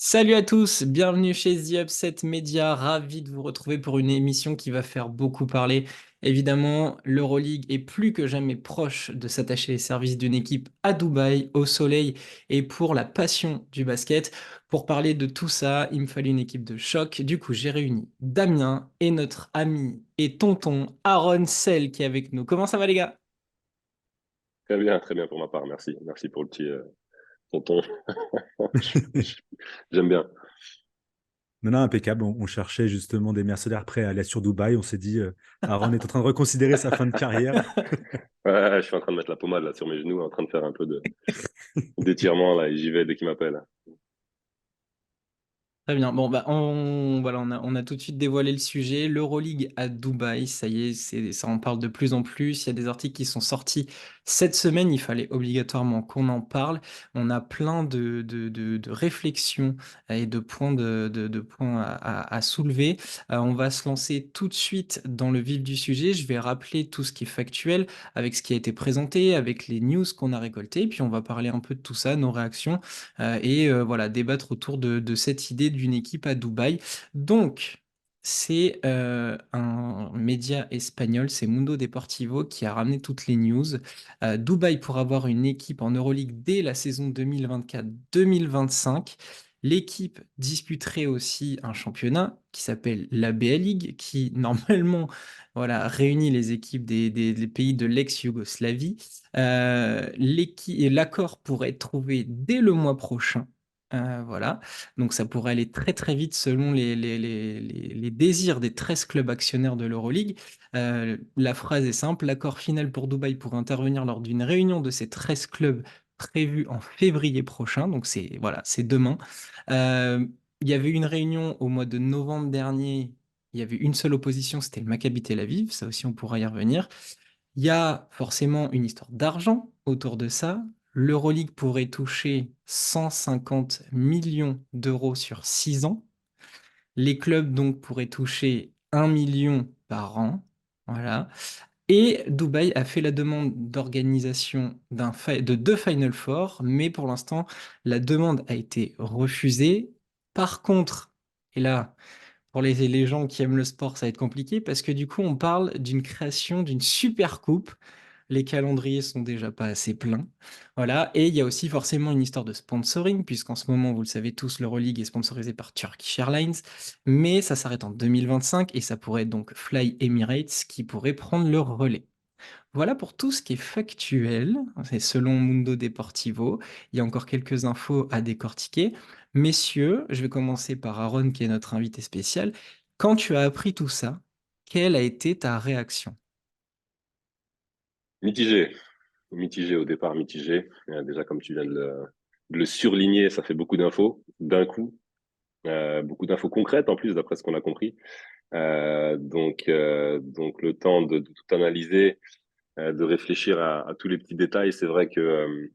Salut à tous, bienvenue chez The Upset Media, ravi de vous retrouver pour une émission qui va faire beaucoup parler. Évidemment, l'Euroleague est plus que jamais proche de s'attacher les services d'une équipe à Dubaï, au soleil et pour la passion du basket. Pour parler de tout ça, il me fallait une équipe de choc. Du coup, j'ai réuni Damien et notre ami et tonton Aaron Sell qui est avec nous. Comment ça va les gars? Très bien pour ma part, merci. Merci pour le petit tonton. Je- J'aime bien. Non, non, impeccable. On cherchait justement des mercenaires prêts à aller sur Dubaï. On s'est dit, Aaron est en train de reconsidérer sa fin de carrière. Ouais, je suis en train de mettre la pommade là sur mes genoux, en train de faire un peu d'étirement là, et j'y vais dès qu'il m'appelle. Très bien. Bon, bah, voilà, on a tout de suite dévoilé le sujet. L'Euroleague à Dubaï, ça y est, ça en parle de plus en plus. Il y a des articles qui sont sortis cette semaine. Il fallait obligatoirement qu'on en parle. On a plein de réflexions et de points, de points à soulever. On va se lancer tout de suite dans le vif du sujet. Je vais rappeler tout ce qui est factuel avec ce qui a été présenté, avec les news qu'on a récoltées. Puis on va parler un peu de tout ça, nos réactions et voilà, débattre autour de cette idée d'une équipe à Dubaï. Donc, c'est un média espagnol, c'est Mundo Deportivo, qui a ramené toutes les news. Dubaï pour avoir une équipe en Euroleague dès la saison 2024-2025. L'équipe disputerait aussi un championnat qui s'appelle la BA League, qui normalement voilà, réunit les équipes des pays de l'ex-Yougoslavie. L'accord pourrait être trouvé dès le mois prochain. Voilà. Donc ça pourrait aller très très vite selon les désirs des 13 clubs actionnaires de l'Euroleague. La phrase est simple, l'accord final pour Dubaï pourrait intervenir lors d'une réunion de ces 13 clubs prévue en février prochain. Donc c'est voilà, c'est demain. Euh, il y avait eu une réunion au mois de novembre dernier. Il y avait une seule opposition, c'était le Maccabi Tel Aviv. Ça aussi, on pourra y revenir. Il y a forcément une histoire d'argent autour de ça. L'Euroleague pourrait toucher 150 millions d'euros sur 6 ans. Les clubs donc pourraient toucher 1 million par an. Voilà. Et Dubaï a fait la demande d'organisation de deux Final Four, mais pour l'instant, la demande a été refusée. Par contre, et là, pour les gens qui aiment le sport, ça va être compliqué parce que du coup, on parle d'une création d'une super coupe. Les calendriers sont déjà pas assez pleins. Voilà. Et il y a aussi forcément une histoire de sponsoring, puisqu'en ce moment, vous le savez tous, l'Euroleague est sponsorisé par Turkish Airlines. Mais ça s'arrête en 2025 et ça pourrait être donc Fly Emirates qui pourrait prendre le relais. Voilà pour tout ce qui est factuel. C'est selon Mundo Deportivo. Il y a encore quelques infos à décortiquer. Messieurs, je vais commencer par Aaron, qui est notre invité spécial. Quand tu as appris tout ça, quelle a été ta réaction? Mitigé, mitigé au départ, mitigé. Déjà, comme tu viens de le surligner, ça fait beaucoup d'infos d'un coup. Beaucoup d'infos concrètes en plus, d'après ce qu'on a compris. Donc le temps de tout analyser, de réfléchir à tous les petits détails, c'est vrai que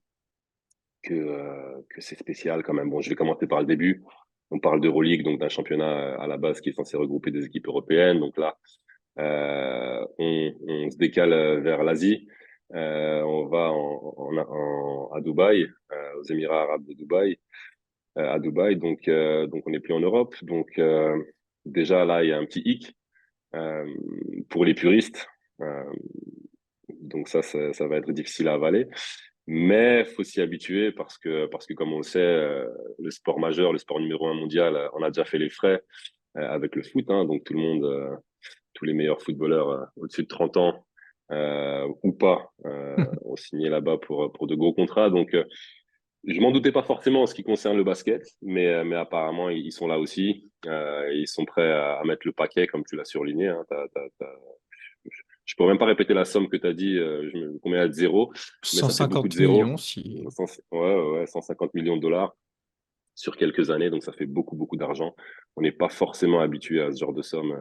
c'est spécial quand même. Bon, je vais commencer par le début. On parle d'Euroleague, donc d'un championnat à la base qui est censé regrouper des équipes européennes. Donc là, on se décale vers l'Asie. On va à Dubaï, aux Émirats arabes de Dubaï, à Dubaï. Donc on n'est plus en Europe. Donc déjà là, il y a un petit hic euh, pour les puristes. Euh, donc ça va être difficile à avaler. Mais faut s'y habituer parce que comme on le sait, le sport majeur, le sport numéro un mondial, on a déjà fait les frais avec le foot. Hein, donc tout le monde, tous les meilleurs footballeurs au-dessus de 30 ans ou pas ont signé là-bas pour de gros contrats. Donc je m'en doutais pas forcément en ce qui concerne le basket, mais apparemment ils sont là aussi. Ils sont prêts à mettre le paquet comme tu l'as surligné. Hein, je pourrais même pas répéter la somme que tu as dit, combien il y a de zéros, mais ça fait beaucoup de 150 zéros. millions, si. 150 millions de dollars sur quelques années, donc ça fait beaucoup, beaucoup d'argent. On n'est pas forcément habitué à ce genre de somme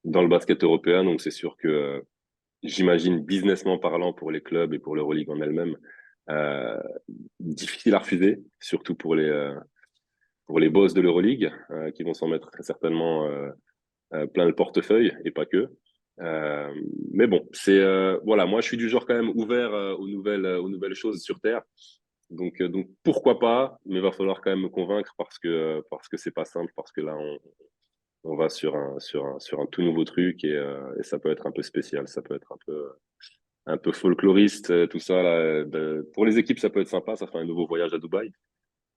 dans le basket européen, donc c'est sûr que j'imagine businessment parlant pour les clubs et pour l'Euroleague en elle-même, euh, difficile à refuser, surtout pour les boss de l'Euroleague, qui vont s'en mettre très certainement plein le portefeuille et pas que. Euh, mais bon, c'est voilà, moi je suis du genre quand même ouvert aux nouvelles choses sur Terre. Donc pourquoi pas, mais il va falloir quand même me convaincre parce que c'est pas simple, parce que là, on va sur un tout nouveau truc et ça peut être un peu spécial, ça peut être un peu folkloriste, tout ça. Là. Pour les équipes, ça peut être sympa, ça fait un nouveau voyage à Dubaï.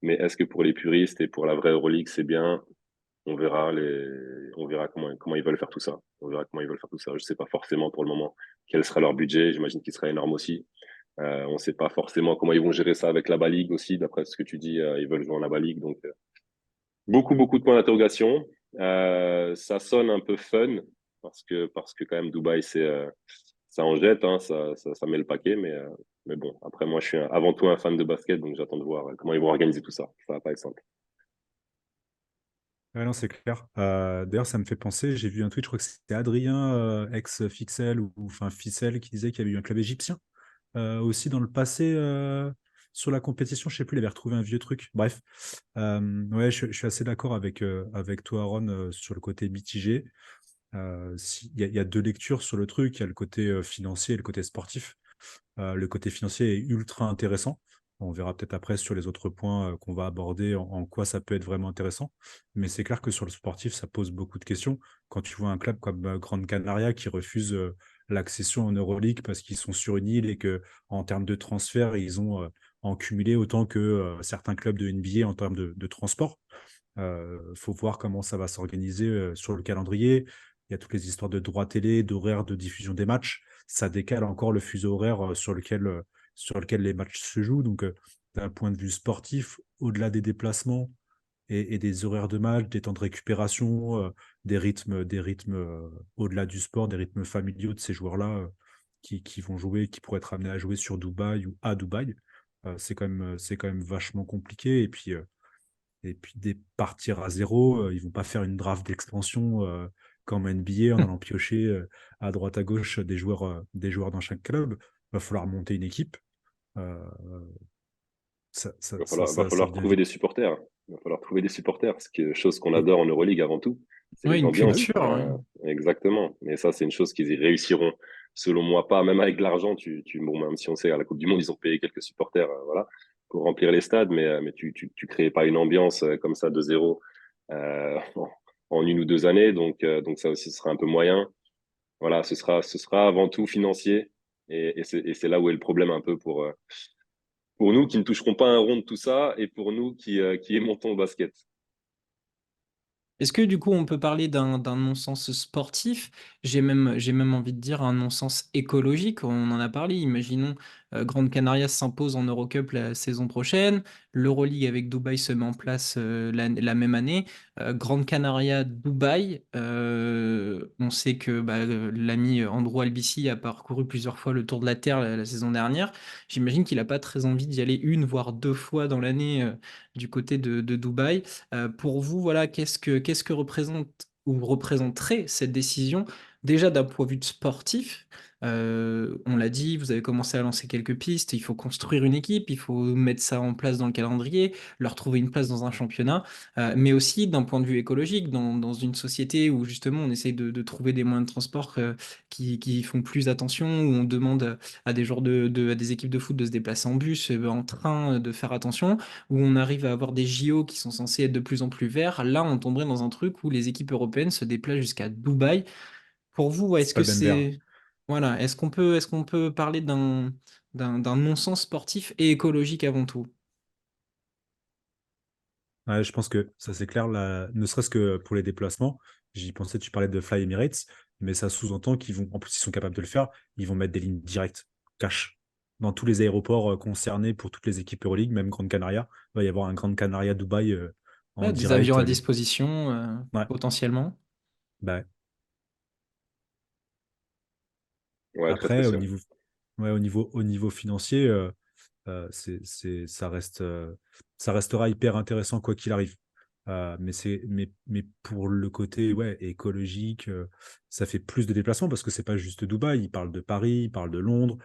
Mais est-ce que pour les puristes et pour la vraie Euroleague, c'est bien? On verra comment ils veulent faire tout ça. On verra comment ils veulent faire tout ça. Je sais pas forcément pour le moment quel sera leur budget. J'imagine qu'il sera énorme aussi. On sait pas forcément comment ils vont gérer ça avec la Baligue aussi. D'après ce que tu dis, ils veulent jouer en la Baligue. Donc, beaucoup de points d'interrogation. Ça sonne un peu fun parce que quand même Dubaï, ça en jette, hein, ça met le paquet. Mais bon, après, moi, je suis avant tout un fan de basket, donc j'attends de voir comment ils vont organiser tout ça. Ça va pas être simple. Ouais, non, c'est clair. D'ailleurs, ça me fait penser, j'ai vu un tweet, je crois que c'était Adrien, ex-Fixel, ou enfin Ficel, qui disait qu'il y avait eu un club égyptien aussi dans le passé sur la compétition. Je sais plus, il avait retrouvé un vieux truc. Bref, ouais, je suis assez d'accord avec toi, Aaron, sur le côté mitigé. Il y a deux lectures sur le truc. Il y a le côté financier et le côté sportif. Le côté financier est ultra intéressant. On verra peut-être après sur les autres points qu'on va aborder en quoi ça peut être vraiment intéressant. Mais c'est clair que sur le sportif, ça pose beaucoup de questions. Quand tu vois un club comme Gran Canaria qui refuse l'accession en Euroleague parce qu'ils sont sur une île et que en termes de transfert, ils ont en cumulé autant que certains clubs de NBA en termes de transport. Faut voir comment ça va s'organiser sur le calendrier. Il y a toutes les histoires de droits télé, d'horaires de diffusion des matchs. Ça décale encore le fuseau horaire sur lequel les matchs se jouent. Donc, d'un point de vue sportif, au-delà des déplacements et des horaires de match, des temps de récupération, des rythmes au-delà du sport, des rythmes familiaux de ces joueurs-là qui vont jouer, qui pourraient être amenés à jouer sur Dubaï ou à Dubaï, c'est quand même vachement compliqué. Et puis des partir à zéro, ils vont pas faire une draft d'expansion comme NBA en allant piocher à droite à gauche des joueurs dans chaque club. Il va falloir monter une équipe. Euh, ça, ça, ça, Va ça, ça falloir devient trouver des vite. supporters. Il va falloir trouver des supporters, ce qui est chose qu'on Et, adore en Euroleague avant tout, c'est Ouais, les une bah oui, ambiances. culture, ouais. Exactement. Et ça, c'est une chose qu'ils y réussiront, selon moi, pas. Même avec de l'argent, bon, même si on sait, à la Coupe du Monde, ils ont payé quelques supporters, voilà, pour remplir les stades, mais tu crées pas une ambiance comme ça de zéro en 1 ou 2 années. Donc ça aussi, ce sera un peu moyen. Voilà, ce sera avant tout financier. Et c'est là où est le problème un peu pour nous qui ne toucherons pas un rond de tout ça et pour nous qui aimons au basket. Est-ce que du coup on peut parler d'un non-sens sportif? J'ai même envie de dire un non-sens écologique. On en a parlé. Imaginons Grande Canaria s'impose en Eurocup la saison prochaine. L'Euroleague avec Dubaï se met en place la même année. Grande Canaria, Dubaï. On sait que l'ami Andrew Albici a parcouru plusieurs fois le tour de la Terre la saison dernière. J'imagine qu'il n'a pas très envie d'y aller une voire deux fois dans l'année du côté de Dubaï. Pour vous, voilà, qu'est-ce que représente ou représenterait cette décision déjà d'un point de vue sportif? On l'a dit, vous avez commencé à lancer quelques pistes. Il faut construire une équipe, il faut mettre ça en place dans le calendrier, leur trouver une place dans un championnat, mais aussi d'un point de vue écologique, dans une société où justement on essaye de trouver des moyens de transport qui font plus attention, où on demande à des joueurs à des équipes de foot de se déplacer en bus, en train, de faire attention où on arrive à avoir des JO qui sont censés être de plus en plus verts, là on tomberait dans un truc où les équipes européennes se déplacent jusqu'à Dubaï. Pour vous, ouais, c'est est-ce pas que le même verre. c'est... Voilà, est-ce qu'on peut parler d'un non-sens sportif et écologique avant tout? Ouais, je pense que ça c'est clair, ne serait-ce que pour les déplacements. J'y pensais, tu parlais de Fly Emirates, mais ça sous-entend qu'ils vont, en plus ils sont capables de le faire, ils vont mettre des lignes directes, cash, dans tous les aéroports concernés pour toutes les équipes Euroleague, même Grande Canaria. Il va y avoir un Grande Canaria Dubaï en Ouais, des avions direct. à disposition, Ouais, potentiellement. bah, Ouais, très après, au spécial. niveau, ouais, au niveau financier, ça restera hyper intéressant quoi qu'il arrive. Mais pour le côté ouais, écologique, ça fait plus de déplacements parce que c'est pas juste Dubaï. Ils parlent de Paris, ils parlent de Londres.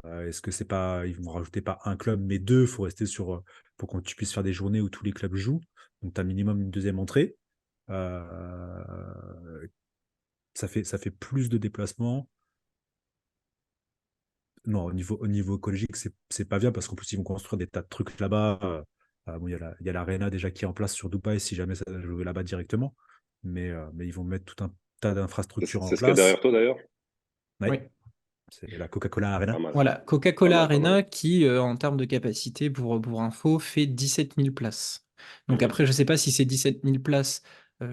Est-ce que c'est pas, ils vont rajouter pas un club, mais deux, faut rester pour que tu puisses faire des journées où tous les clubs jouent. Donc tu as minimum une deuxième entrée. Euh, ça fait plus de déplacements. Non, au niveau écologique, c'est pas viable parce qu'en plus, ils vont construire des tas de trucs là-bas. Bon, il y a l'Arena déjà qui est en place sur Dubaï si jamais ça va jouer là-bas directement. Mais ils vont mettre tout un tas d'infrastructures en C'est ce qu'il y a place. derrière toi d'ailleurs? Ouais, Oui. c'est la Coca-Cola Pas Arena. mal, Voilà, pas Coca-Cola mal, pas mal. Arena qui, en termes de capacité, pour info, fait 17 000 places. Donc Mhm, après, je ne sais pas si c'est 17 000 places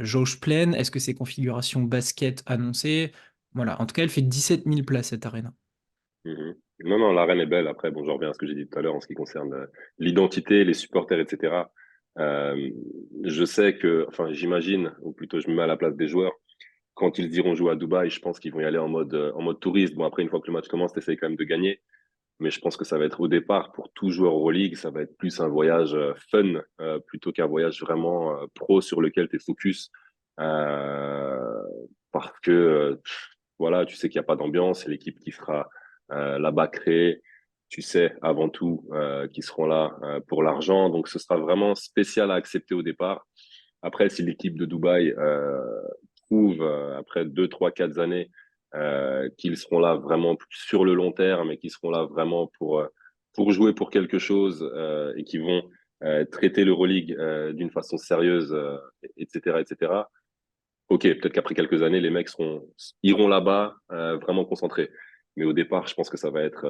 jauge pleine, est-ce que c'est configuration basket annoncée? Voilà, en tout cas, elle fait 17 000 places cette arena. mhm. Non, non, l'arène est belle. Après, bon, je reviens à ce que j'ai dit tout à l'heure en ce qui concerne l'identité, les supporters, etc. Euh, je sais que, enfin, j'imagine, ou plutôt je me mets à la place des joueurs, quand ils iront jouer à Dubaï, je pense qu'ils vont y aller en mode touriste. Bon, après, une fois que le match commence, tu essayes quand même de gagner. Mais je pense que ça va être au départ, pour tout joueur Euroleague, ça va être plus un voyage fun plutôt qu'un voyage vraiment pro sur lequel tu es focus. Euh, parce que, voilà, tu sais qu'il n'y a pas d'ambiance, c'est l'équipe qui sera là-bas créée. Tu sais avant tout qu'ils seront là pour l'argent. Donc, ce sera vraiment spécial à accepter au départ. Après, si l'équipe de Dubaï prouve, après 2, 3, 4 années, qu'ils seront là vraiment sur le long terme et qu'ils seront là vraiment pour jouer pour quelque chose et qui vont traiter l'Euroleague d'une façon sérieuse, etc., etc. Ok, peut-être qu'après quelques années, les mecs iront là-bas vraiment concentrés. Mais au départ, je pense que ça va être,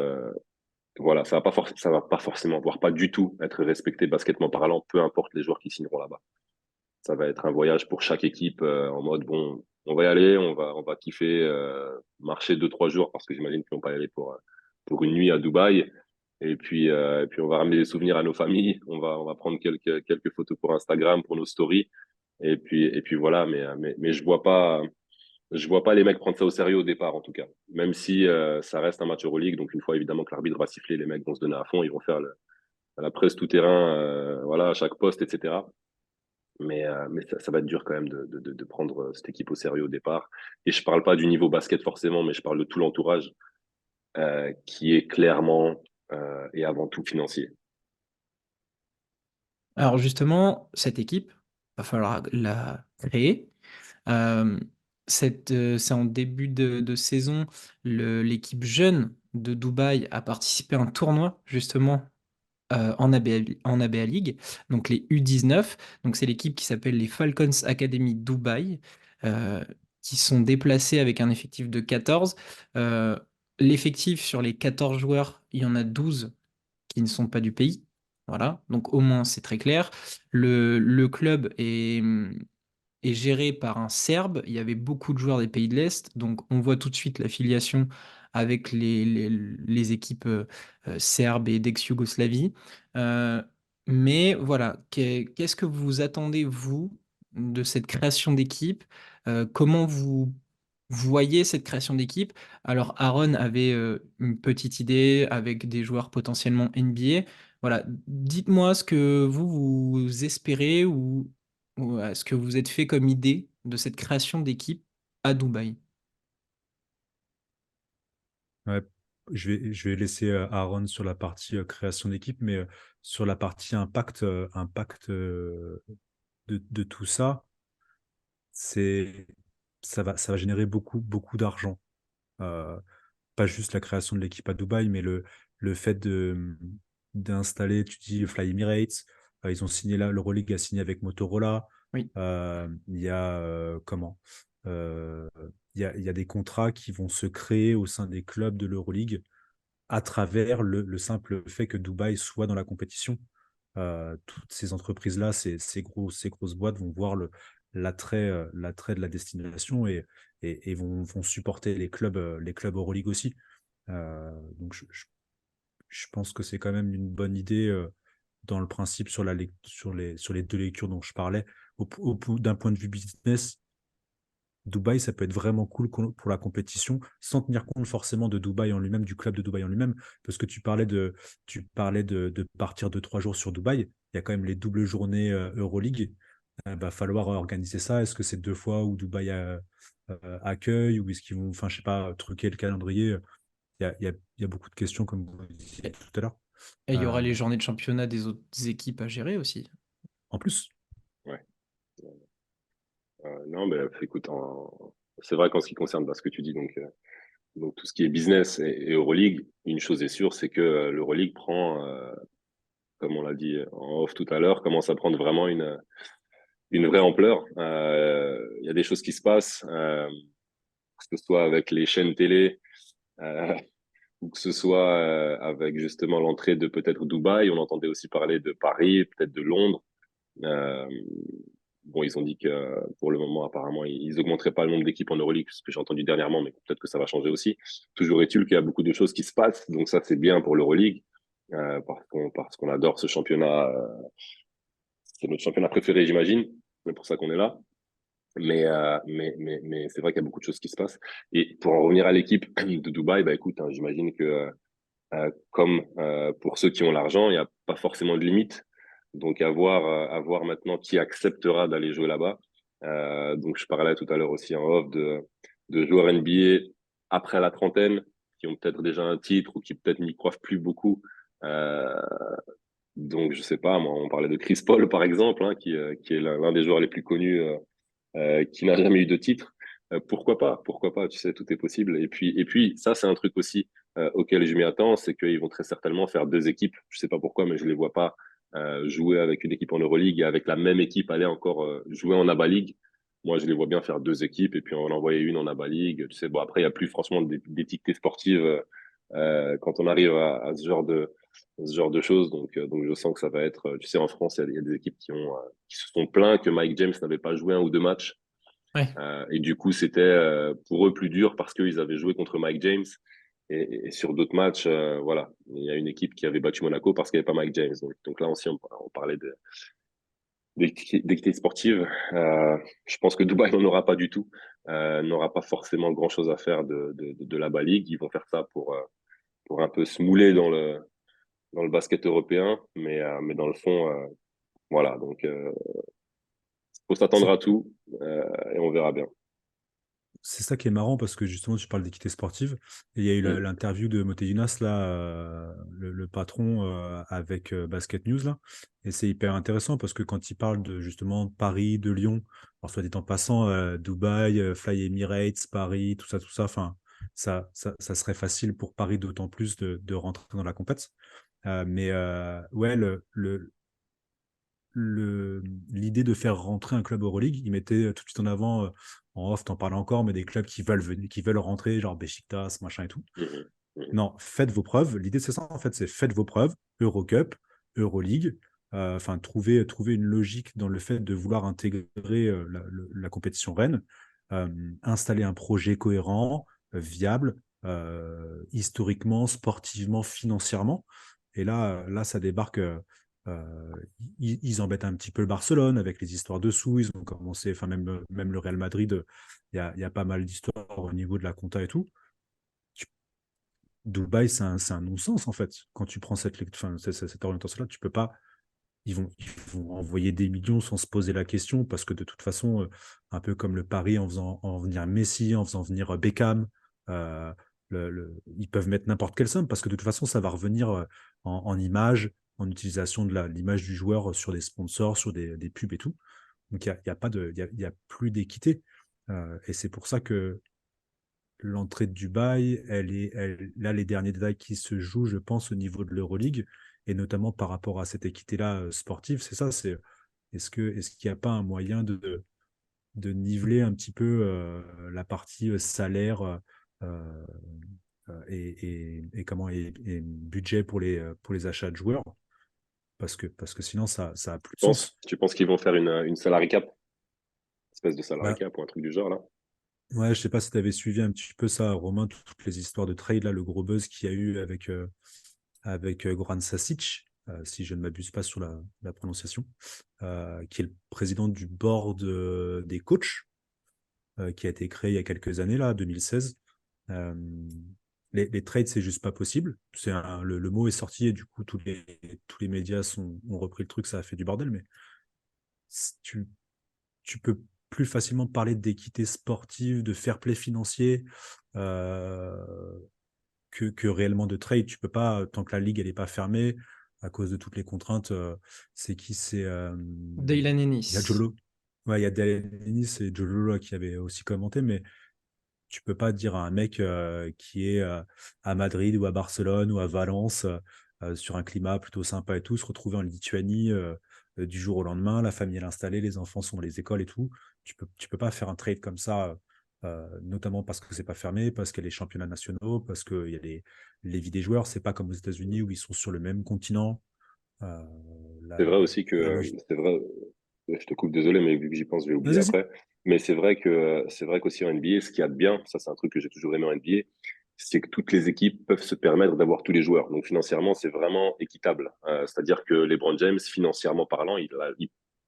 voilà, ça va pas forcément, voire pas du tout être respecté baskettement parlant, peu importe les joueurs qui signeront là-bas. Ça va être un voyage pour chaque équipe en mode bon, on va y aller, on va kiffer, marcher 2, 3 jours parce que j'imagine qu'ils vont pas y aller pour une nuit à Dubaï. Et puis on va ramener des souvenirs à nos familles. On va prendre quelques photos pour Instagram, pour nos stories. Et puis voilà. Mais je vois pas les mecs prendre ça au sérieux au départ en tout cas. Même si ça reste un match Euroleague, donc une fois évidemment que l'arbitre va siffler, les mecs vont se donner à fond, ils vont faire la presse tout terrain, voilà, à chaque poste, etc. Mais ça va être dur quand même de prendre cette équipe au sérieux au départ. Et je parle pas du niveau basket forcément, mais je parle de tout l'entourage qui est clairement et avant tout financier. Alors justement, cette équipe, va falloir la créer. Euh, c'est en début de saison, l'équipe jeune de Dubaï a participé à un tournoi justement en ABA League, donc les U19. Donc c'est l'équipe qui s'appelle les Falcons Academy Dubaï, euh, qui sont déplacés avec un effectif de 14. Euh, L'effectif sur les 14 joueurs, il y en a 12 qui ne sont pas du pays. Voilà, donc au moins c'est très clair. Le club est géré par un Serbe. Il y avait beaucoup de joueurs des pays de l'Est, donc on voit tout de suite l'affiliation avec les équipes serbes et d'ex-Yougoslavie. Euh, mais voilà, qu'est-ce que vous attendez, vous, de cette création d'équipe? Comment vous voyez cette création d'équipe? Alors, Aaron avait une petite idée avec des joueurs potentiellement NBA. Voilà, dites-moi ce que vous espérez ou ce que vous êtes fait comme idée de cette création d'équipe à Dubaï. Ouais, je vais laisser Aaron sur la partie création d'équipe, mais sur la partie impact de tout ça, c'est, ça va générer beaucoup d'argent. Euh, Pas juste la création de l'équipe à Dubaï, mais le fait d'installer, tu dis, Fly Emirates. Ils ont signé là, l'Euroleague a signé avec Motorola. Oui. Il y a comment Euh, il y a des contrats qui vont se créer au sein des clubs de l'Euroleague à travers le simple fait que Dubaï soit dans la compétition. Toutes ces entreprises-là, ces grosses boîtes vont voir l'attrait de la destination et vont supporter les clubs Euroleague aussi. Donc je pense que c'est quand même une bonne idée dans le principe sur les deux lectures dont je parlais. D'un point de vue business, Dubaï, ça peut être vraiment cool pour la compétition, sans tenir compte forcément de Dubaï en lui-même, du club de Dubaï en lui-même, parce que tu parlais de partir 2, 3 jours sur Dubaï. Il y a quand même les doubles journées Euroleague. Il va falloir organiser ça. Est-ce que c'est 2 fois où Dubaï accueille, ou est-ce qu'ils vont, enfin, je sais pas, truquer le calendrier? Il y a beaucoup de questions, comme vous disiez Et tout à l'heure. et il y aura Euh, les journées de championnat des autres équipes à gérer aussi. En plus, Ouais. Non, mais écoute, c'est vrai qu'en ce qui concerne bah, ce que tu dis, donc donc tout ce qui est business et Euroleague, une chose est sûre, c'est que l'Euroleague prend, comme on l'a dit en off tout à l'heure, commence à prendre vraiment une vraie ampleur. Il y a des choses qui se passent, que ce soit avec les chaînes télé, euh, ou que ce soit avec justement l'entrée de peut-être Dubaï. On entendait aussi parler de Paris, peut-être de Londres. Euh, bon, ils ont dit que pour le moment, apparemment, ils augmenteraient pas le nombre d'équipes en Euroleague, ce que j'ai entendu dernièrement, mais peut-être que ça va changer aussi. Toujours est-il qu'il y a beaucoup de choses qui se passent, donc ça, c'est bien pour l'Euroleague, parce qu'on adore ce championnat. C'est notre championnat préféré, j'imagine. C'est pour ça qu'on est là. Mais c'est vrai qu'il y a beaucoup de choses qui se passent. Et pour en revenir à l'équipe de Dubaï, bah écoute, hein, j'imagine que comme pour ceux qui ont l'argent, il n'y a pas forcément de limite. Donc, à voir maintenant qui acceptera d'aller jouer là-bas. Donc, je parlais tout à l'heure aussi en off de joueurs NBA après la trentaine, qui ont peut-être déjà un titre ou qui peut-être n'y croient plus beaucoup. Euh, donc, je sais pas, moi, on parlait de Chris Paul, par exemple, hein, qui est l'un des joueurs les plus connus, qui n'a jamais eu de titre. Pourquoi pas, tu sais, tout est possible. Et puis ça, c'est un truc aussi auquel je m'y attends, c'est qu'ils vont très certainement faire deux équipes. Je sais pas pourquoi, mais je les vois pas jouer avec une équipe en Euroleague et avec la même équipe aller encore jouer en ABA League. Moi, je les vois bien faire deux équipes et puis en envoyer une en ABA League. Tu sais, bon, après, il y a plus franchement d'étiquetés sportives quand on arrive à ce genre de choses. Donc, je sens que ça va être, tu sais, en France, il y a des équipes qui se sont plaints que Mike James n'avait pas joué un ou deux matchs. Ouais. Et du coup, c'était pour eux plus dur parce qu'ils avaient joué contre Mike James. Et sur d'autres matchs, voilà, il y a une équipe qui avait battu Monaco parce qu'il n'y avait pas Mike James. Donc là aussi, on parlait d'équité sportive. Je pense que Dubaï n'en aura pas du tout, n'aura pas forcément grand-chose à faire de la Ligue. Ils vont faire ça pour un peu se mouler dans le basket européen, mais dans le fond, voilà. Donc, faut s'attendre C'est à tout et on verra bien. c'est ça qui est marrant parce que justement, tu parles d'équité sportive. Et il y a eu Mm. l'interview de Motiejunas, là, le patron avec Basket News, là. Et c'est hyper intéressant parce que quand il parle de justement Paris, de Lyon, alors soit dit en passant, Dubaï, Fly Emirates, Paris, tout ça, enfin, ça serait facile pour Paris d'autant plus de rentrer dans la compète. Ouais, l'idée de faire rentrer un club Euroleague, il mettait tout de suite en avant, en off, t'en parlais encore, mais des clubs qui veulent venir, qui veulent rentrer, genre Beşiktaş, machin et tout. Mhm. Mhm. Non, faites vos preuves. L'idée, c'est ça, en fait, c'est faites vos preuves. Eurocup, Euroleague, enfin, trouver une logique dans le fait de vouloir intégrer la compétition reine, euh, installer un projet cohérent, viable, historiquement, sportivement, financièrement. Et là, ça débarque. Ils embêtent un petit peu le Barcelone avec les histoires de sous. Ils ont commencé, enfin même le Real Madrid, il y a pas mal d'histoires au niveau de la compta et tout. Dubaï, c'est un non-sens en fait. Quand tu prends cette orientation-là, tu peux pas. Ils vont envoyer des millions sans se poser la question parce que de toute façon, un peu comme le Paris en faisant en venir Messi, en faisant venir Beckham, euh, ils peuvent mettre n'importe quelle somme parce que de toute façon, ça va revenir en image, en utilisation de l'image du joueur sur des sponsors, sur des pubs et tout. Donc il y a pas de, il y a plus d'équité. Et c'est pour ça que l'entrée de Dubaï, là, les derniers détails qui se jouent, je pense, au niveau de l'Euroleague, et notamment par rapport à cette équité-là sportive, c'est ça, c'est est-ce qu'il n'y a pas un moyen de niveler un petit peu la partie salaire euh, et comment et budget pour les achats de joueurs, parce que sinon ça a plus de sens. Tu penses qu'ils vont faire une salary cap, espèce de salary Bah, cap ou un truc du genre là? ouais, je sais pas si tu avais suivi un petit peu ça, Romain, toutes les histoires de trade, là, le gros buzz qu'il y a eu avec Goran Sasic, si je ne m'abuse pas sur la prononciation, qui est le président du board des coachs, qui a été créé il y a quelques années, là, 2016. Euh, les trades, c'est juste pas possible. Le mot est sorti et du coup, tous les médias ont repris le truc, ça a fait du bordel, mais tu, tu peux plus facilement parler d'équité sportive, de fair play financier, euh, que réellement de trade. Tu peux pas, tant que la ligue elle est pas fermée, à cause de toutes les contraintes, c'est qui c'est Dylan il y a Ennis. Jolo. Ouais, il y a Denis et Jolo là, qui avaient aussi commenté, mais Tu peux pas dire à un mec qui est à Madrid ou à Barcelone ou à Valence, sur un climat plutôt sympa et tout, se retrouver en Lituanie du jour au lendemain, la famille est installée, les enfants sont dans les écoles et tout. Tu peux pas faire un trade comme ça, notamment parce que c'est pas fermé, parce qu'il y a les championnats nationaux, parce qu'il y a les vies des joueurs. C'est pas comme aux États-Unis où ils sont sur le même continent. Euh, C'est la, vrai aussi la que, logique. c'est vrai, je te coupe, désolé, mais vu que j'y pense, je vais oublier Vas-y, vas-y. après. Mais c'est vrai qu'aussi en NBA, ce qu'il y a de bien, ça c'est un truc que j'ai toujours aimé en NBA, c'est que toutes les équipes peuvent se permettre d'avoir tous les joueurs. Donc financièrement, c'est vraiment équitable. C'est-à-dire que LeBron James, financièrement parlant, il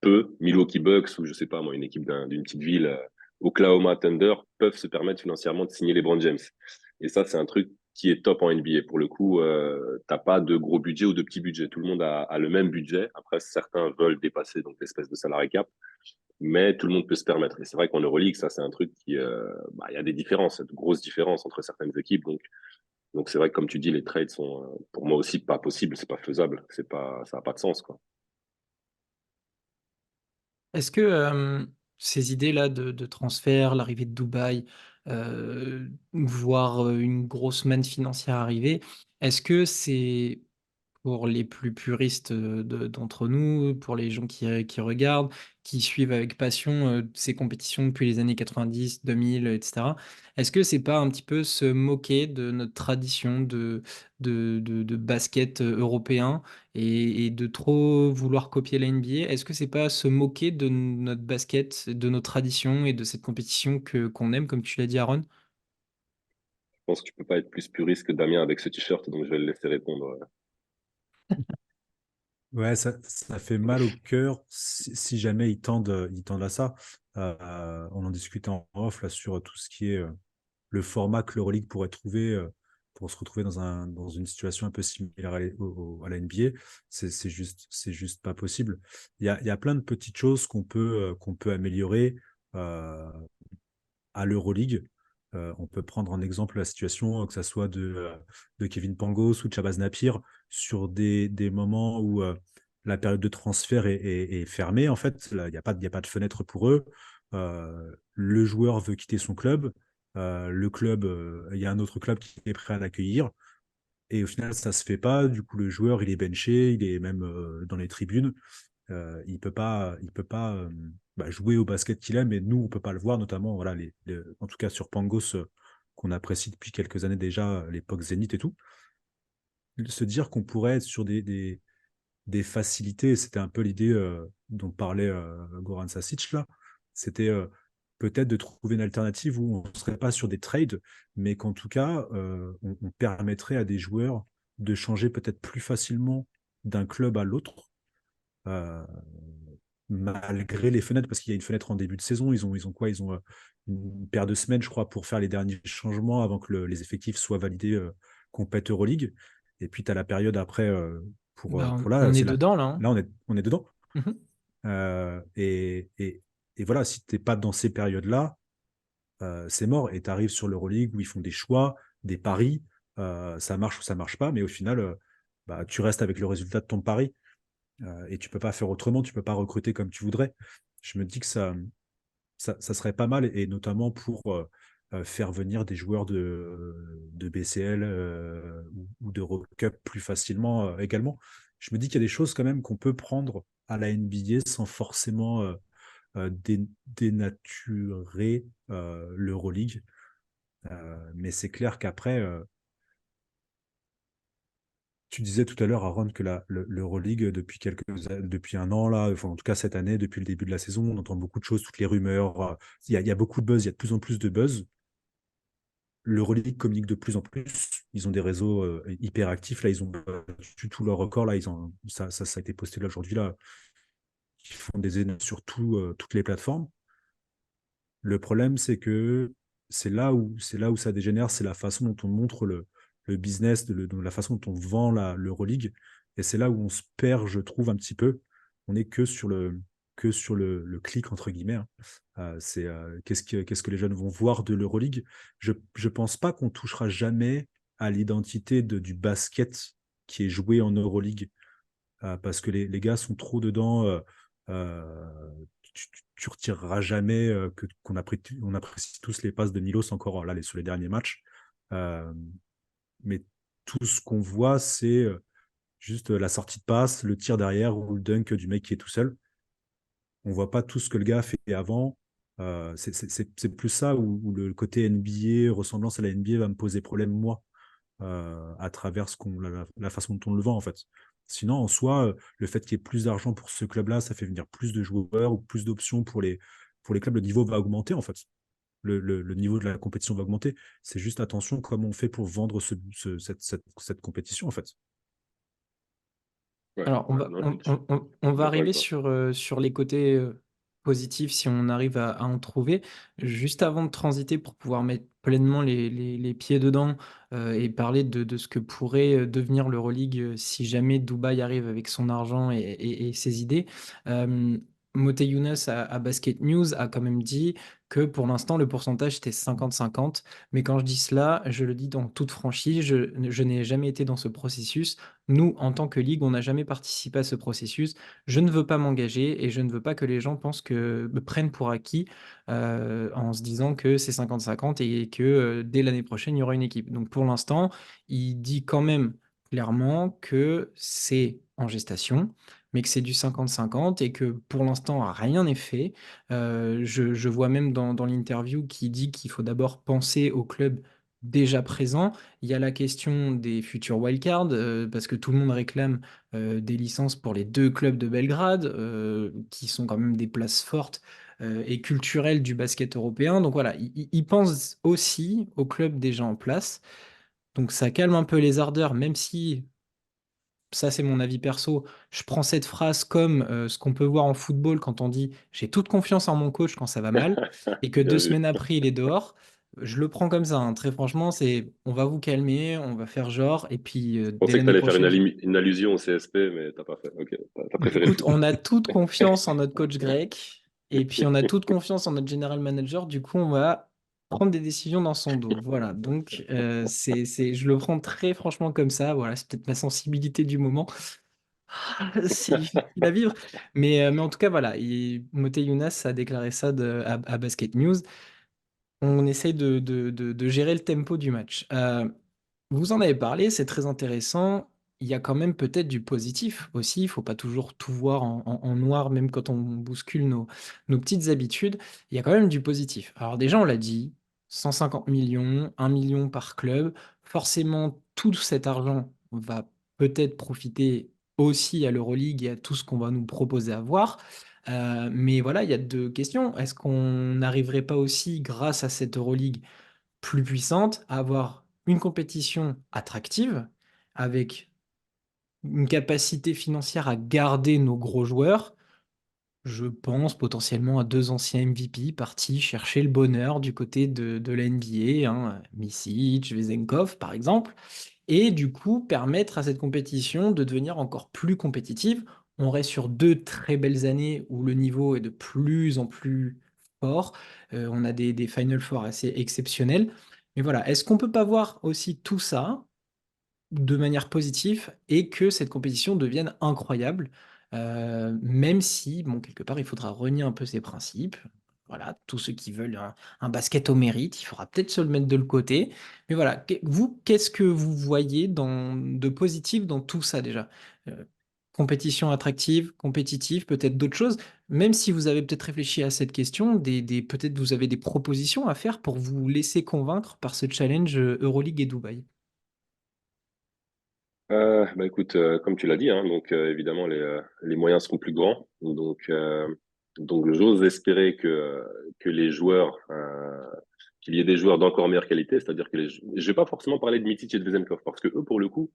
peut, Milwaukee Bucks ou je sais pas moi, une équipe d'une petite ville, Oklahoma Thunder, peuvent se permettre financièrement de signer LeBron James. Et ça, c'est un truc qui est top en NBA. Pour le coup, t'as pas de gros budget ou de petit budget. Tout le monde a le même budget. Après, certains veulent dépasser donc l'espèce de salary cap, mais tout le monde peut se permettre. Et c'est vrai qu'en Euroleague, ça c'est un truc qui, il y a des différences, de grosses différences entre certaines équipes. Donc c'est vrai que comme tu dis, les trades sont pour moi aussi pas possibles, c'est pas faisable, c'est pas, ça a pas de sens quoi. Est-ce que ces idées-là de transfert, l'arrivée de Dubaï, voir une grosse manne financière arriver, est-ce que c'est pour les plus puristes d'entre nous, pour les gens qui regardent, qui suivent avec passion ces compétitions depuis les années 90, 2000, etc. Est-ce que c'est pas un petit peu se moquer de notre tradition de basket européen et de trop vouloir copier la NBA? Est-ce que c'est pas se moquer de notre basket, de nos traditions et de cette compétition qu'on aime, comme tu l'as dit, Aaron? Je pense que tu peux pas être plus puriste que Damien avec ce t-shirt, donc je vais le laisser répondre. Ouais, ça fait mal au cœur si jamais ils tendent à ça. On en discutait en off là, sur tout ce qui est le format que l'Euroleague pourrait trouver pour se retrouver dans une situation un peu similaire à la NBA. C'est juste pas possible. Il y a plein de petites choses qu'on peut améliorer euh, à l'Euroleague. On peut prendre en exemple la situation, que ce soit de Kevin Pangos ou de Shabazz Napier, sur des moments où la période de transfert est fermée. En fait, il n'y a y a pas de fenêtre pour eux. Le joueur veut quitter son club. Le club, il y a un autre club qui est prêt à l'accueillir. Et au final, ça se fait pas. Du coup, le joueur, il est benché, il est même dans les tribunes. Il peut pas jouer au basket qu'il aime, et nous, on peut pas le voir, notamment, voilà, en tout cas sur Pangos, qu'on apprécie depuis quelques années déjà, l'époque Zénith et tout. Se dire qu'on pourrait être sur des facilités, c'était un peu l'idée dont parlait Goran Sasic là, c'était peut-être de trouver une alternative où on ne serait pas sur des trades, mais qu'en tout cas, on permettrait à des joueurs de changer peut-être plus facilement d'un club à l'autre, euh, malgré les fenêtres, parce qu'il y a une fenêtre en début de saison. Ils ont quoi? Ils ont une paire de semaines, je crois, pour faire les derniers changements avant que les effectifs soient validés compète Euroleague. Et puis, tu as la période après Bah, pour là, on est dedans là, hein. là on est dedans. Mhm. Euh, et, et, et voilà, si tu n'es pas dans ces périodes-là, c'est mort. Et tu arrives sur l'Euroleague où ils font des choix, des paris, ça marche ou ça marche pas, mais au final, tu restes avec le résultat de ton pari. Et tu peux pas faire autrement, tu peux pas recruter comme tu voudrais. Je me dis que ça serait pas mal, et notamment pour faire venir des joueurs de BCL ou d'Eurocup plus facilement également. Je me dis qu'il y a des choses quand même qu'on peut prendre à la NBA sans forcément dénaturer l'Euroleague. Mais c'est clair qu'après, tu disais tout à l'heure, Aaron, que l'Euroleague, depuis un an, là, enfin, en tout cas cette année, depuis le début de la saison, on entend beaucoup de choses, toutes les rumeurs. Il y a beaucoup de buzz, il y a de plus en plus de buzz. L'Euroleague communique de plus en plus. Ils ont des réseaux hyper actifs. Là, ils ont battu tous leurs records. Là, ça a été posté là aujourd'hui. Là, ils font des énormes sur toutes les plateformes. Le problème, c'est que c'est là où ça dégénère, c'est la façon dont on montre le business, la façon dont on vend l'Euroleague. Et c'est là où on se perd, je trouve, un petit peu. On n'est que sur le clic, entre guillemets, hein. C'est qu'est-ce que les jeunes vont voir de l'Euroleague. Je pense pas qu'on touchera jamais à l'identité du basket qui est joué en Euroleague, parce que les gars sont trop dedans. Euh, tu retireras jamais on apprécie tous les passes de Milos encore là sur les derniers matchs. Euh, mais tout ce qu'on voit, c'est juste la sortie de passe, le tir derrière ou le dunk du mec qui est tout seul. On voit pas tout ce que le gars a fait avant. C'est plus ça où le côté NBA, ressemblance à la NBA, va me poser problème, moi, à travers la façon dont on le vend, en fait. Sinon, en soi, le fait qu'il y ait plus d'argent pour ce club-là, ça fait venir plus de joueurs ou plus d'options pour les clubs. Le niveau va augmenter, en fait. Le niveau de la compétition va augmenter. C'est juste attention comment on fait pour vendre cette compétition, en fait. Ouais, Alors, ouais, non, on je suis va d'accord avec arriver toi. sur les côtés positifs si on arrive à en trouver. Juste avant de transiter pour pouvoir mettre pleinement les pieds dedans et parler de ce que pourrait devenir l'Euroleague si jamais Dubaï arrive avec son argent et ses idées. Euh, Moté Younes à Basket News a quand même dit que pour l'instant, le pourcentage était 50-50. Mais quand je dis cela, je le dis dans toute franchise, je n'ai jamais été dans ce processus. Nous, en tant que ligue, on n'a jamais participé à ce processus. Je ne veux pas m'engager et je ne veux pas que les gens pensent me prennent pour acquis en se disant que c'est 50-50 et que dès l'année prochaine, il y aura une équipe. Donc pour l'instant, il dit quand même clairement que c'est en gestation, mais que c'est du 50-50 et que pour l'instant, rien n'est fait. Je vois même dans l'interview qui dit qu'il faut d'abord penser au club déjà présent. Il y a la question des futurs wildcards, parce que tout le monde réclame des licences pour les deux clubs de Belgrade, qui sont quand même des places fortes et culturelles du basket européen. Donc voilà, ils pensent aussi aux clubs déjà en place. Donc ça calme un peu les ardeurs, même si ça c'est mon avis perso, je prends cette phrase comme ce qu'on peut voir en football quand on dit j'ai toute confiance en mon coach quand ça va mal et que deux Bien vu. semaines après il est dehors. Je le prends comme ça, hein. Très franchement, c'est on va vous calmer, on va faire genre et puis Je dès pensais que tu l'année allais faire prochaine. une allusion au CSP, mais t'as pas fait. Ok, t'as Bah, préféré le écoute, foot. on a toute confiance en notre coach grec et puis on a toute confiance en notre general manager. Du coup, on va prendre des décisions dans son dos. Voilà, donc je le prends très franchement comme ça. Voilà, c'est peut-être ma sensibilité du moment. C'est difficile à vivre. Mais en tout cas, voilà, Moté Younas a déclaré ça à Basket News. On essaye de gérer le tempo du match. Vous en avez parlé, c'est très intéressant. Il y a quand même peut-être du positif aussi. Il faut pas toujours tout voir en noir, même quand on bouscule nos petites habitudes. Il y a quand même du positif. Alors déjà, on l'a dit, 150 millions, 1 million par club. Forcément, tout cet argent va peut-être profiter aussi à l'Euroleague et à tout ce qu'on va nous proposer à voir. Mais voilà, il y a deux questions. Est-ce qu'on n'arriverait pas aussi, grâce à cette Euroleague, plus puissante, à avoir une compétition attractive, avec une capacité financière à garder nos gros joueurs? Je pense potentiellement à deux anciens MVP partis chercher le bonheur du côté de la NBA, hein, Micic, Vezenkov par exemple, et du coup permettre à cette compétition de devenir encore plus compétitive. On reste sur deux très belles années où le niveau est de plus en plus fort. On a des Final Four assez exceptionnels. Mais voilà, est-ce qu'on peut pas voir aussi tout ça de manière positive et que cette compétition devienne incroyable, même si, bon, quelque part, il faudra renier un peu ses principes. Voilà, tous ceux qui veulent un basket au mérite, il faudra peut-être se le mettre de le côté. Mais voilà, vous, qu'est-ce que vous voyez de positif dans tout ça déjà? Compétition attractive, compétitive, peut-être d'autres choses. Même si vous avez peut-être réfléchi à cette question, peut-être vous avez des propositions à faire pour vous laisser convaincre par ce challenge Euroleague et Dubaï. Bah écoute, comme tu l'as dit, hein, donc évidemment les moyens seront plus grands. Donc j'ose espérer que les joueurs, qu'il y ait des joueurs d'encore meilleure qualité, c'est-à-dire que je vais pas forcément parler de Mitic et de Vezenkov parce que eux pour le coup,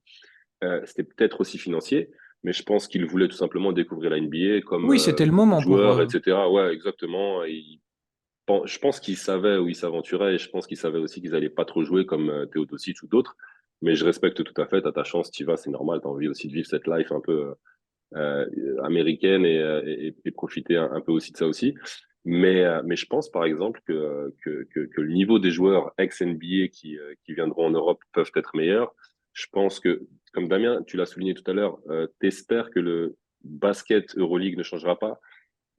c'était peut-être aussi financier, mais je pense qu'ils voulaient tout simplement découvrir la NBA comme Oui, c'était le beaucoup de moment pour... joueurs, etc. Ouais, exactement. Je pense qu'ils savaient où ils s'aventuraient et je pense qu'ils savaient aussi qu'ils allaient pas trop jouer comme Teodosic ou d'autres. Mais je respecte tout à fait, t'as ta chance, t'y vas, c'est normal, t'as envie aussi de vivre cette life un peu américaine et profiter un peu aussi de ça aussi. Mais je pense par exemple que le niveau des joueurs ex-NBA qui viendront en Europe peuvent être meilleurs. Je pense que, comme Damien, tu l'as souligné tout à l'heure, t'espères que le basket Euroleague ne changera pas.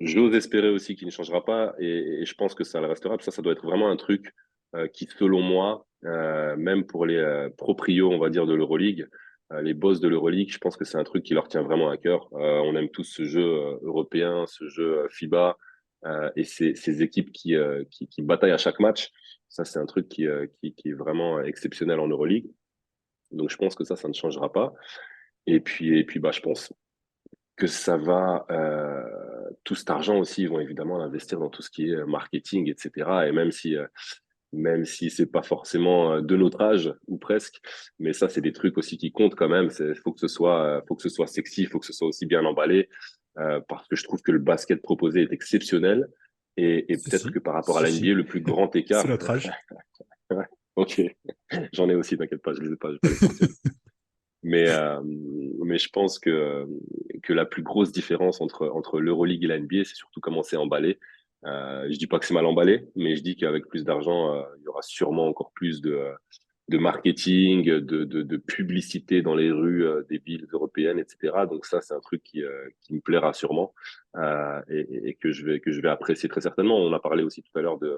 J'ose espérer aussi qu'il ne changera pas et je pense que ça le restera. Ça doit être vraiment un truc qui, selon moi, même pour les proprios, on va dire, de l'Euroleague, les boss de l'Euroleague, je pense que c'est un truc qui leur tient vraiment à cœur. On aime tous ce jeu européen, ce jeu FIBA et ces équipes qui bataillent à chaque match. Ça, c'est un truc qui est vraiment exceptionnel en Euroleague. Donc, je pense que ça ne changera pas. Et puis bah, je pense que ça va, tout cet argent aussi, ils vont évidemment l'investir dans tout ce qui est marketing, etc. Et même si c'est pas forcément de notre âge ou presque, mais ça, c'est des trucs aussi qui comptent quand même. Faut que ce soit sexy, il faut que ce soit aussi bien emballé, parce que je trouve que le basket proposé est exceptionnel. Et Si, peut-être que si, par rapport à si, la NBA, si. le plus grand C'est écart. notre âge. Ok, j'en ai aussi, t'inquiète pas, je les ai pas, je vais pas les sortir. Mais, euh, mais je pense que la plus grosse différence entre l'Euroleague et la NBA, c'est surtout comment c'est emballé. Je dis pas que c'est mal emballé, mais je dis qu'avec plus d'argent, il y aura sûrement encore plus de marketing, de publicité dans les rues des villes européennes, etc. Donc ça, c'est un truc qui me plaira sûrement et que je vais apprécier très certainement. On a parlé aussi tout à l'heure de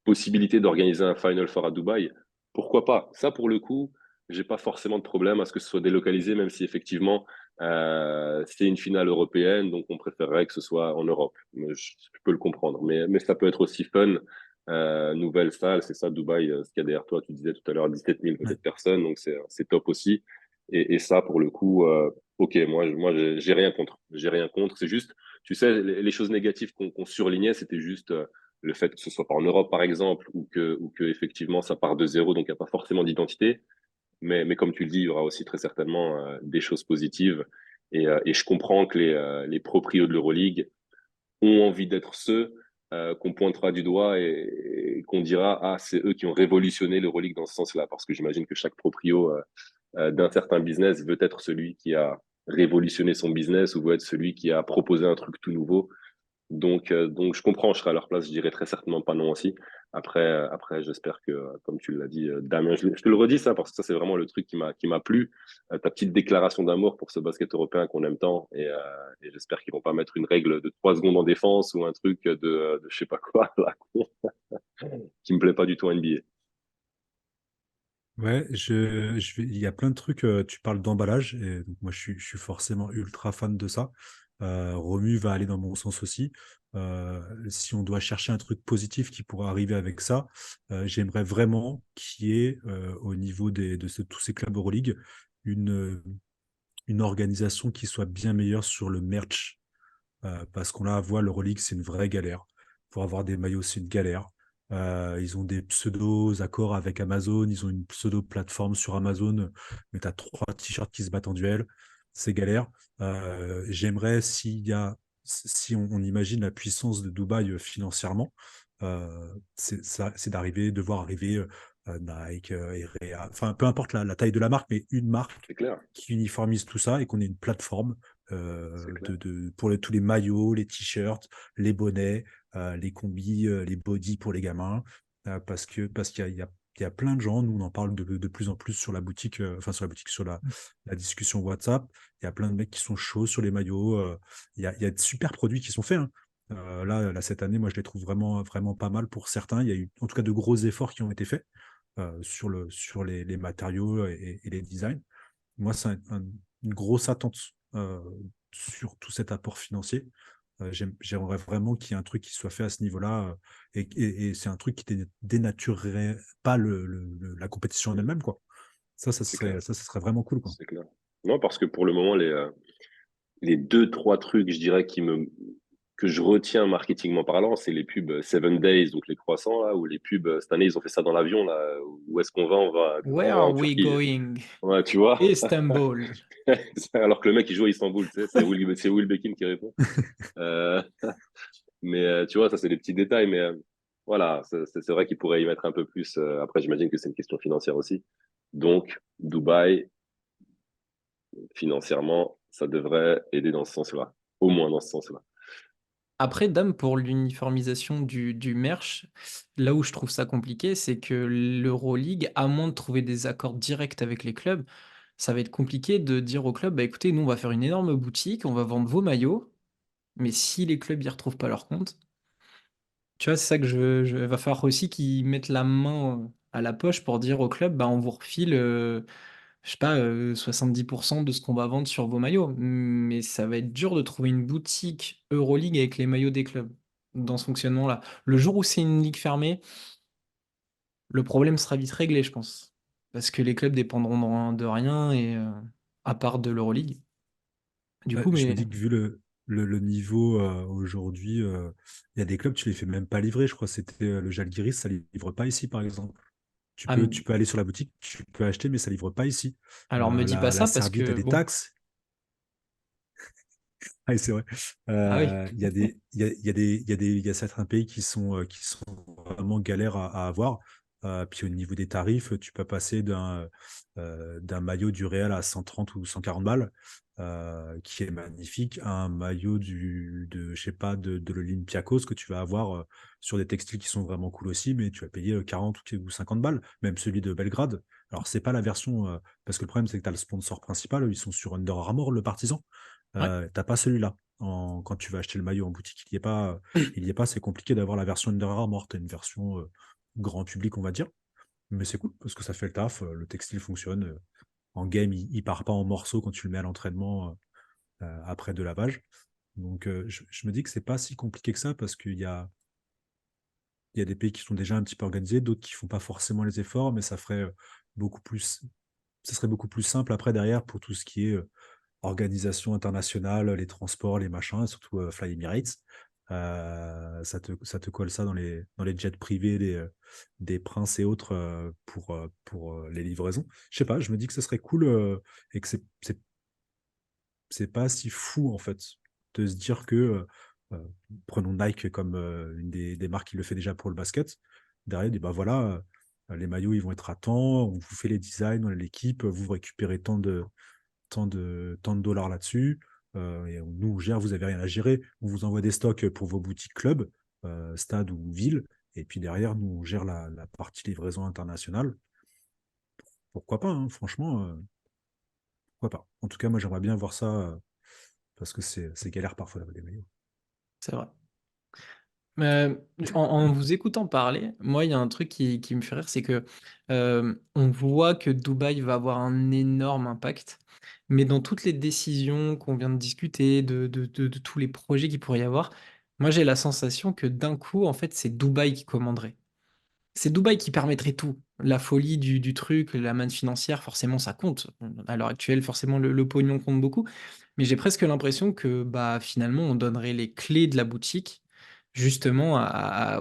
possibilité d'organiser un Final Four à Dubaï. Pourquoi pas? Ça, pour le coup, j'ai pas forcément de problème à ce que ce soit délocalisé, même si effectivement c'est une finale européenne, donc on préférerait que ce soit en Europe. Mais je peux le comprendre. Mais ça peut être aussi fun. Nouvelle salle, c'est ça, Dubaï, ce qu'il y a derrière toi, tu disais tout à l'heure 17 000 Ouais. peut-être personnes, donc c'est top aussi. Et ça, pour le coup, ok, moi j'ai rien contre. J'ai rien contre. C'est juste, tu sais, les choses négatives qu'on surlignait, c'était juste le fait que ce soit pas en Europe, par exemple, ou que effectivement ça part de zéro, donc il n'y a pas forcément d'identité. Mais comme tu le dis, il y aura aussi très certainement des choses positives. Et je comprends que les proprios de l'Euroleague ont envie d'être ceux qu'on pointera du doigt et qu'on dira, ah, c'est eux qui ont révolutionné l'Euroleague dans ce sens-là. Parce que j'imagine que chaque proprio d'un certain business veut être celui qui a révolutionné son business ou veut être celui qui a proposé un truc tout nouveau. Donc, je comprends, je serai à leur place, je dirais très certainement pas non aussi. Après, j'espère que, comme tu l'as dit, Damien, je te le redis ça, parce que ça, c'est vraiment le truc qui m'a plu. Ta petite déclaration d'amour pour ce basket européen qu'on aime tant. Et j'espère qu'ils vont pas mettre une règle de 3 secondes en défense ou un truc de je sais pas quoi, là, qui me plaît pas du tout en NBA. Ouais, il y a plein de trucs. Tu parles d'emballage, et donc moi je suis forcément ultra fan de ça. Romu va aller dans mon sens aussi. Si on doit chercher un truc positif qui pourrait arriver avec ça, j'aimerais vraiment qu'il y ait au niveau tous ces clubs Euroleague une organisation qui soit bien meilleure sur le merch. Parce qu'on la voit, l'Euroleague, c'est une vraie galère. Pour avoir des maillots, c'est une galère. Ils ont des pseudos accords avec Amazon, ils ont une pseudo plateforme sur Amazon, mais tu as 3 t-shirts qui se battent en duel. C'est galère. J'aimerais si on imagine la puissance de Dubaï financièrement, c'est de voir arriver Nike, Erea, enfin peu importe la taille de la marque, mais une marque C'est clair, qui uniformise tout ça et qu'on ait une plateforme c'est clair. pour tous les maillots, les t-shirts, les bonnets, les combis, les bodys pour les gamins, parce qu'il y a plein de gens, nous on en parle de plus en plus sur la boutique, sur la discussion WhatsApp. Il y a plein de mecs qui sont chauds sur les maillots. Il y a de super produits qui sont faits, hein. Là, cette année, moi, je les trouve vraiment, vraiment pas mal pour certains. Il y a eu, en tout cas, de gros efforts qui ont été faits sur les matériaux et les designs. Moi, c'est une grosse attente sur tout cet apport financier. J'aimerais vraiment qu'il y ait un truc qui soit fait à ce niveau-là, et c'est un truc qui dénaturerait pas la compétition en elle-même, quoi. C'est clair, Ça serait vraiment cool, quoi. c'est clair. Non, parce que pour le moment, les deux, trois trucs, je dirais, que je retiens marketingment parlant, c'est les pubs Seven Days, donc les croissants, là, ou les pubs, cette année, ils ont fait ça dans l'avion, là, où est-ce qu'on va? Where On va are en we Turquie. going? Ouais, tu vois? Istanbul. Alors que le mec, il joue à Istanbul, tu sais, c'est Will Bekin qui répond. Euh, mais tu vois, ça, c'est des petits détails, mais voilà, c'est vrai qu'il pourrait y mettre un peu plus. Après, j'imagine que c'est une question financière aussi. Donc, Dubaï, financièrement, ça devrait aider dans ce sens-là, au moins dans ce sens-là. Après, Dame, pour l'uniformisation du merch, là où je trouve ça compliqué, c'est que l'Euroleague, à moins de trouver des accords directs avec les clubs, ça va être compliqué de dire aux clubs, bah écoutez, nous on va faire une énorme boutique, on va vendre vos maillots, Mais si les clubs y retrouvent pas leur compte, tu vois, c'est ça que va falloir aussi qu'ils mettent la main à la poche pour dire au club, bah, on vous refile, je sais pas, 70% de ce qu'on va vendre sur vos maillots. Mais ça va être dur de trouver une boutique Euroleague avec les maillots des clubs dans ce fonctionnement-là. Le jour où c'est une ligue fermée, le problème sera vite réglé, je pense. Parce que les clubs dépendront de rien et à part de l'Euroleague. Du Ouais, coup, je me mais dis que vu le niveau aujourd'hui, il y a des clubs, tu les fais même pas livrer. Je crois que c'était le Žalgiris, ça livre pas ici, par exemple. Tu ah, peux, tu peux aller sur la boutique, tu peux acheter, mais ça livre pas ici. alors me dis pas La ça parce Serbie, tu as que des bon, taxes. Ah, c'est vrai. ah oui, Il y a des, il y a des, il y a des, il y a certains pays qui sont vraiment galères à avoir. Puis au niveau des tarifs, tu peux passer d'un maillot du Real à 130 ou 140 balles, qui est magnifique, à un maillot je sais pas, de l'Olympiakos que tu vas avoir sur des textiles qui sont vraiment cool aussi, mais tu vas payer 40 ou 50 balles, même celui de Belgrade. Alors, c'est pas la version, parce que le problème, c'est que tu as le sponsor principal, ils sont sur Under Armour, le Partizan. ouais. T'as pas celui-là quand tu vas acheter le maillot en boutique. Il y est pas, c'est compliqué d'avoir la version Under Armour. T'as une version grand public, on va dire. Mais c'est cool parce que ça fait le taf. Le textile fonctionne. En game, il part pas en morceaux quand tu le mets à l'entraînement après de lavage. Donc, je me dis que c'est pas si compliqué que ça parce il y a des pays qui sont déjà un petit peu organisés, d'autres qui font pas forcément les efforts, mais beaucoup plus, ça serait beaucoup plus simple après derrière pour tout ce qui est organisation internationale, les transports, les machins, surtout Fly Emirates. Ça te colle ça dans les jets privés des princes et autres pour les livraisons. Je sais pas, je me dis que ce serait cool et que c'est pas si fou en fait de se dire que euh, prenons Nike comme une des marques qui le fait déjà pour le basket. Derrière, dit bah voilà, les maillots ils vont être à temps, on vous fait les designs, on a l'équipe, vous récupérez tant de dollars là-dessus. Et nous, on gère, vous n'avez rien à gérer. On vous envoie des stocks pour vos boutiques clubs, stades ou villes. Et puis derrière, nous, on gère la partie livraison internationale. Pourquoi pas, hein, franchement, pourquoi pas. En tout cas, moi, j'aimerais bien voir ça parce que c'est galère parfois d'avoir des maillots. C'est vrai. Euh, en vous écoutant parler, moi, il y a un truc qui me fait rire, c'est que on voit que Dubaï va avoir un énorme impact, mais dans toutes les décisions qu'on vient de discuter, de tous les projets qu'il pourrait y avoir, moi, j'ai la sensation que d'un coup, en fait, c'est Dubaï qui commanderait. C'est Dubaï qui permettrait tout. La folie du truc, la manne financière, forcément, ça compte. À l'heure actuelle, forcément, le pognon compte beaucoup. Mais j'ai presque l'impression que bah, finalement, on donnerait les clés de la boutique justement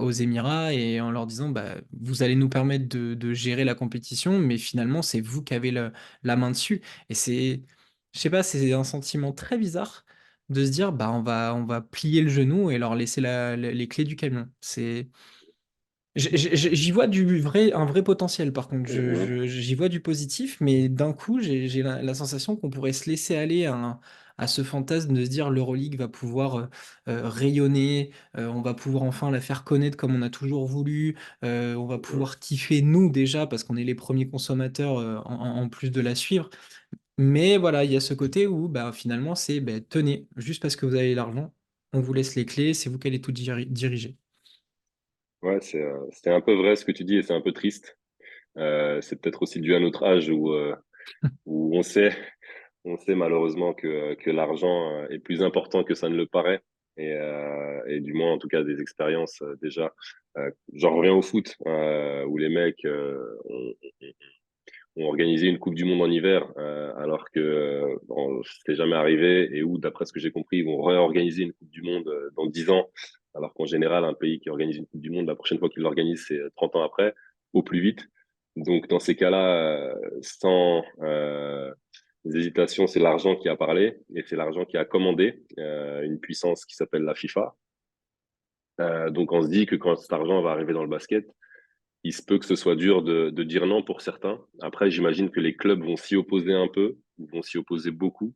aux Émirats et en leur disant bah, vous allez nous permettre de gérer la compétition, mais finalement, c'est vous qui avez la main dessus. Et je sais pas, c'est un sentiment très bizarre de se dire bah, on va plier le genou et leur laisser les clés du camion. J'y vois un vrai potentiel, par contre. Mhm. J'y vois du positif, mais d'un coup, j'ai la sensation qu'on pourrait se laisser aller à ce fantasme de se dire l'Euroleague va pouvoir rayonner, on va pouvoir enfin la faire connaître comme on a toujours voulu, on va Mhm. pouvoir kiffer nous déjà, parce qu'on est les premiers consommateurs en plus de la suivre. Mais voilà, il y a ce côté où bah, finalement, c'est bah, tenez, juste parce que vous avez l'argent, on vous laisse les clés, c'est vous qui allez tout diriger. Ouais, c'est un peu vrai ce que tu dis et c'est un peu triste. C'est peut-être aussi dû à notre âge où on sait malheureusement que l'argent est plus important que ça ne le paraît. Et du moins, en tout cas, des expériences déjà. J'en reviens au foot, où les mecs ont organisé une Coupe du Monde en hiver, alors que bon, c'était jamais arrivé, et où, d'après ce que j'ai compris, ils vont réorganiser une Coupe du Monde dans 10 ans, alors qu'en général, un pays qui organise une Coupe du Monde, la prochaine fois qu'il l'organise, c'est 30 ans après, au plus vite. Donc, dans ces cas-là, sans hésitations, c'est l'argent qui a parlé et c'est l'argent qui a commandé une puissance qui s'appelle la FIFA. Donc on se dit que quand cet argent va arriver dans le basket, il se peut que ce soit dur de dire non pour certains. Après, j'imagine que les clubs vont s'y opposer un peu, ou vont s'y opposer beaucoup.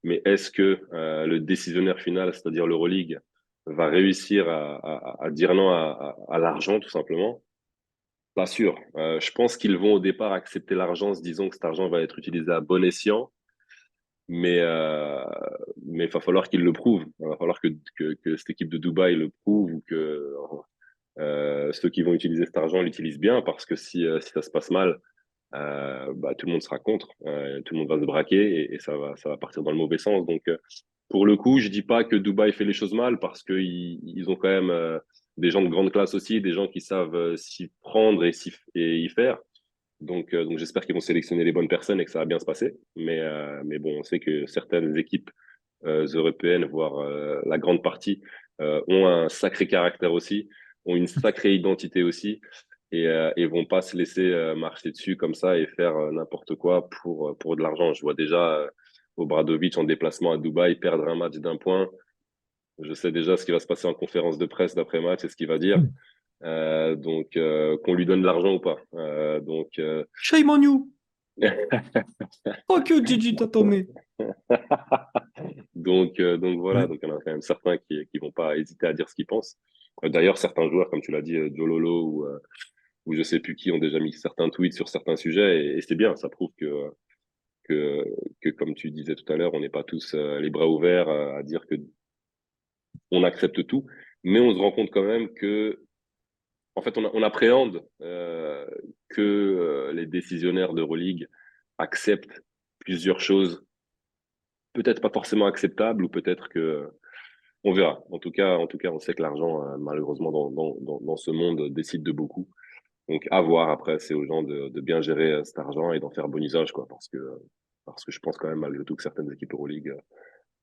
Mais est-ce que le décisionnaire final, c'est-à-dire l'Euroleague, va réussir à dire non à l'argent, tout simplement? Pas sûr. Je pense qu'ils vont au départ accepter l'argent en se disant que cet argent va être utilisé à bon escient. mais il va falloir qu'ils le prouvent. Il va falloir que cette équipe de Dubaï le prouve ou que ceux qui vont utiliser cet argent l'utilisent bien, parce que si ça se passe mal, bah, tout le monde sera contre, tout le monde va se braquer et ça va partir dans le mauvais sens. Donc, pour le coup, je dis pas que Dubaï fait les choses mal parce qu'ils ont quand même des gens de grande classe aussi, des gens qui savent s'y prendre et y faire. Donc j'espère qu'ils vont sélectionner les bonnes personnes et que ça va bien se passer. Mais bon, on sait que certaines équipes européennes, voire la grande partie, ont un sacré caractère aussi, ont une sacrée identité aussi, et vont pas se laisser marcher dessus comme ça et faire n'importe quoi pour de l'argent. Je vois déjà Obradovic en déplacement à Dubaï perdre un match d'un point. Je sais déjà ce qui va se passer en conférence de presse d'après-match et ce qu'il va dire. Qu'on lui donne de l'argent ou pas. Shame on you! Fuck you, Gigi Tatome! Donc voilà, Ouais. donc il y en a quand même certains qui vont pas hésiter à dire ce qu'ils pensent. D'ailleurs, certains joueurs, comme tu l'as dit, Jololo ou je sais plus qui, ont déjà mis certains tweets sur certains sujets, et c'est bien, ça prouve que, que, comme tu disais tout à l'heure, on n'est pas tous les bras ouverts à dire que on accepte tout, mais on se rend compte quand même que, en fait, on appréhende que les décisionnaires d'Euroleague acceptent plusieurs choses, peut-être pas forcément acceptables, ou peut-être que on verra. En tout cas, on sait que l'argent, malheureusement, dans ce monde, décide de beaucoup. Donc, à voir. Après, c'est aux gens de bien gérer cet argent et d'en faire bon usage, quoi. Parce que je pense quand même, malgré tout, que certaines équipes Euroleague,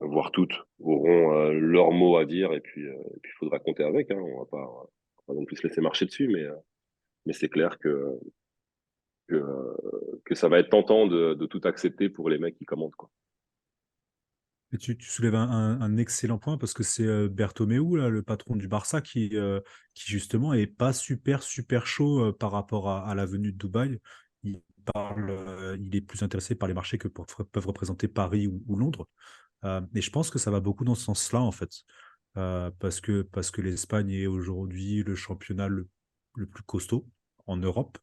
voire toutes, auront leur mot à dire. Et puis, il faudra compter avec, hein. On va pas non plus se laisser marcher dessus, mais c'est clair que ça va être tentant de tout accepter pour les mecs qui commandent, quoi. Et tu soulèves un excellent point parce que c'est Bertomeu, là, le patron du Barça, qui justement est pas super chaud par rapport à la venue de Dubaï. Il est plus intéressé par les marchés que peuvent représenter Paris ou Londres. Et je pense que ça va beaucoup dans ce sens-là, en fait. Parce que l'Espagne est aujourd'hui le championnat le plus costaud en Europe.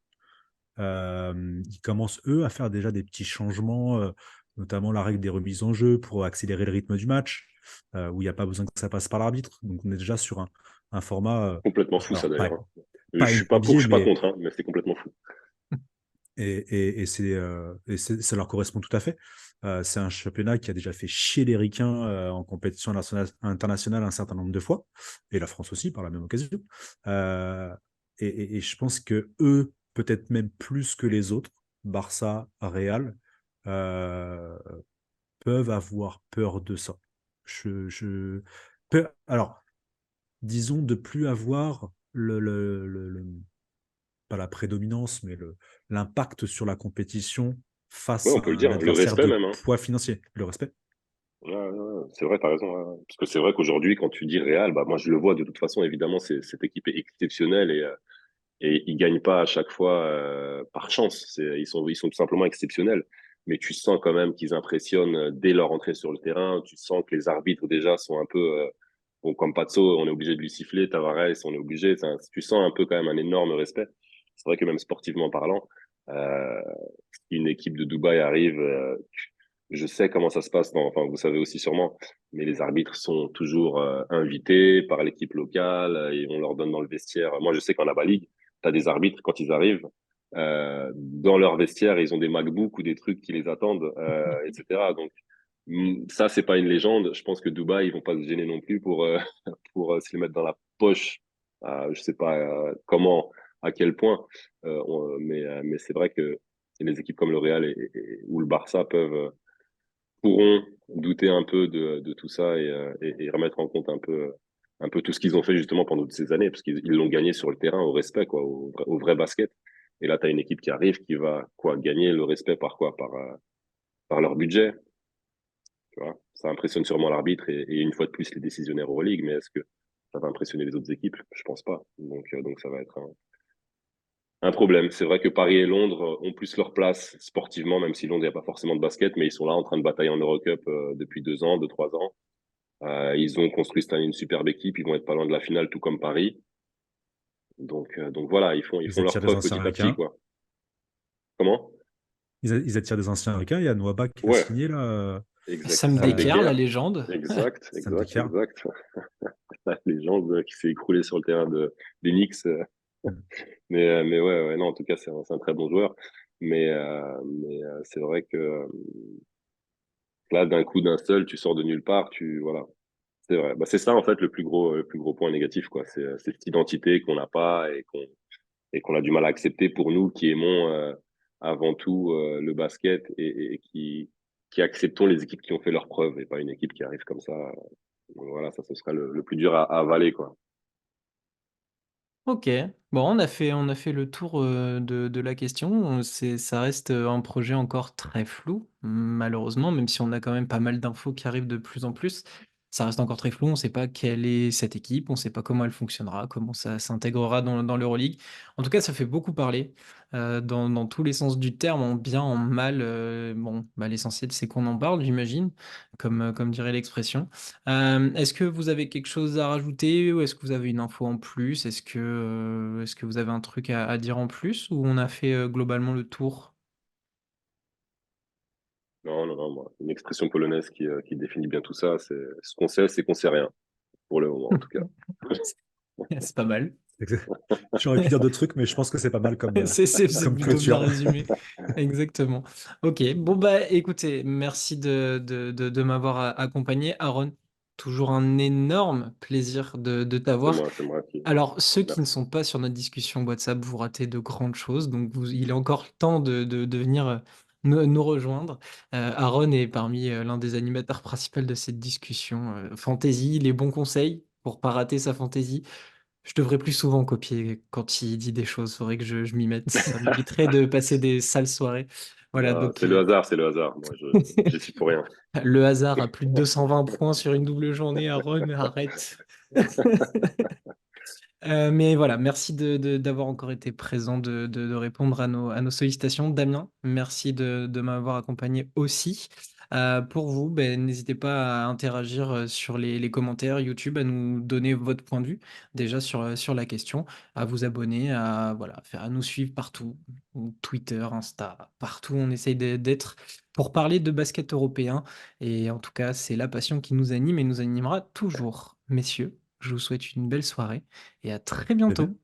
Ils commencent, eux, à faire déjà des petits changements, notamment la règle des remises en jeu pour accélérer le rythme du match, où il n'y a pas besoin que ça passe par l'arbitre. Donc, on est déjà sur un format, Complètement fou, ça, alors d'ailleurs, hein. Je pas suis pas pour, je NBA, suis pas contre, hein, mais c'est complètement fou. ça leur correspond tout à fait. C'est un championnat qui a déjà fait chier les Ricains en compétition internationale un certain nombre de fois, et la France aussi par la même occasion. Euh, et je pense que eux, peut-être même plus que les autres, Barça, Real, euh, peuvent avoir peur de ça. Alors, disons de plus avoir pas la prédominance, mais l'impact sur la compétition Ouais, face on à peut le un dire, le adversaire respect de même, hein. poids financier. Le respect. Ouais, ouais, ouais, c'est vrai, t'as raison, ouais. Parce que c'est vrai qu'aujourd'hui, quand tu dis Real, bah moi je le vois de toute façon, évidemment, cette équipe est exceptionnelle et ils gagnent pas à chaque fois par chance. Ils sont tout simplement exceptionnels. Mais tu sens quand même qu'ils impressionnent dès leur entrée sur le terrain. Tu sens que les arbitres déjà sont un peu bon, comme Pazzo, on est obligé de lui siffler. Tavares, on est obligé. Tu sens un peu quand même un énorme respect. C'est vrai que même sportivement parlant, euh, une équipe de Dubaï arrive. Je sais comment ça se passe, enfin vous savez aussi sûrement, mais les arbitres sont toujours invités par l'équipe locale et on leur donne dans le vestiaire. Moi, je sais qu'en ABA League, tu as des arbitres, quand ils arrivent, dans leur vestiaire, ils ont des MacBooks ou des trucs qui les attendent, etc. Donc, ça, c'est pas une légende. Je pense que Dubaï, ils vont pas se gêner non plus pour se les mettre dans la poche. Je sais pas comment, à quel point, mais c'est vrai que les équipes comme le Real ou le Barça pourront douter un peu de tout ça et remettre en compte un peu tout ce qu'ils ont fait justement pendant toutes ces années, parce qu'ils l'ont gagné sur le terrain au respect, quoi, au vrai basket. Et là, tu as une équipe qui arrive qui va quoi gagner le respect par quoi? Par leur budget. Tu vois, ça impressionne sûrement l'arbitre et une fois de plus les décisionnaires Euroleague, mais est-ce que ça va impressionner les autres équipes? Je pense pas. Donc ça va être un problème. C'est vrai que Paris et Londres ont plus leur place sportivement, même si Londres, il n'y a pas forcément de basket, mais ils sont là en train de batailler en Eurocup depuis 2 ans, 3 ans. Ils ont construit cette année une superbe équipe. Ils vont être pas loin de la finale, tout comme Paris. Donc voilà, ils Ils font leurs attirent des preuves anciens petit à petit, ricains. quoi. Comment? Ils attirent des anciens ricains. Il y a Noaba qui a Ouais, signé là. exact. Sam Sam Dekker, la Dekker, légende. exact, Sam exact, Dekker. exact. La légende qui s'est écroulée sur le terrain des Knicks. Mm. Mais ouais, ouais, non, en tout cas, c'est un très bon joueur. Mais c'est vrai que là, d'un coup, d'un seul, tu sors de nulle part, voilà. C'est vrai. Bah, c'est ça, en fait, le plus gros point négatif, quoi. C'est cette identité qu'on n'a pas et qu'on a du mal à accepter pour nous qui aimons avant tout le basket et qui acceptons les équipes qui ont fait leurs preuves et pas une équipe qui arrive comme ça. Donc voilà, ça, ce sera le plus dur à avaler, quoi. Ok, bon, on a fait le tour de la question. Ça reste un projet encore très flou, malheureusement, même si on a quand même pas mal d'infos qui arrivent de plus en plus. Ça reste encore très flou, on ne sait pas quelle est cette équipe, on ne sait pas comment elle fonctionnera, comment ça s'intégrera dans l'Euroleague. En tout cas, ça fait beaucoup parler, dans tous les sens du terme, en bien, en mal. Bon, bah, l'essentiel, c'est qu'on en parle, j'imagine, comme dirait l'expression. Est-ce que vous avez quelque chose à rajouter ou est-ce que vous avez une info en plus? Est-ce que vous avez un truc à dire en plus ou on a fait globalement le tour? Non, non, non, moi, une expression polonaise qui définit bien tout ça, c'est ce qu'on sait, c'est qu'on sait rien, pour le moment, en tout cas. C'est pas mal. J'aurais pu dire d'autres trucs, mais je pense que c'est pas mal C'est comme plutôt bien clôture. résumé. Exactement. Ok, bon bah écoutez, merci de m'avoir accompagné. Aaron, toujours un énorme plaisir de t'avoir. C'est moi qui. Alors, ceux qui ne Merci. sont pas sur notre discussion WhatsApp, vous ratez de grandes choses. Donc, il est encore temps de venir nous rejoindre. Aaron est parmi l'un des animateurs principaux de cette discussion. Fantasy, les bons conseils pour pas rater sa fantasy. Je devrais plus souvent copier quand il dit des choses. Il faudrait que je m'y mette. Ça m'éviterait de passer des sales soirées. Voilà, Non, donc c'est le hasard, c'est le hasard. Moi, j'y suis pour rien. le hasard a plus de 220 points sur une double journée. Aaron, arrête. Mais voilà, merci d'avoir encore été présent, de répondre à nos sollicitations. Damien, merci de m'avoir accompagné aussi. Pour vous, ben, n'hésitez pas à interagir sur les commentaires YouTube, à nous donner votre point de vue déjà sur la question, à vous abonner, à nous suivre partout, Twitter, Insta, partout on essaye d'être pour parler de basket européen. Et en tout cas, c'est la passion qui nous anime et nous animera toujours. Messieurs, je vous souhaite une belle soirée et à très De bientôt. même.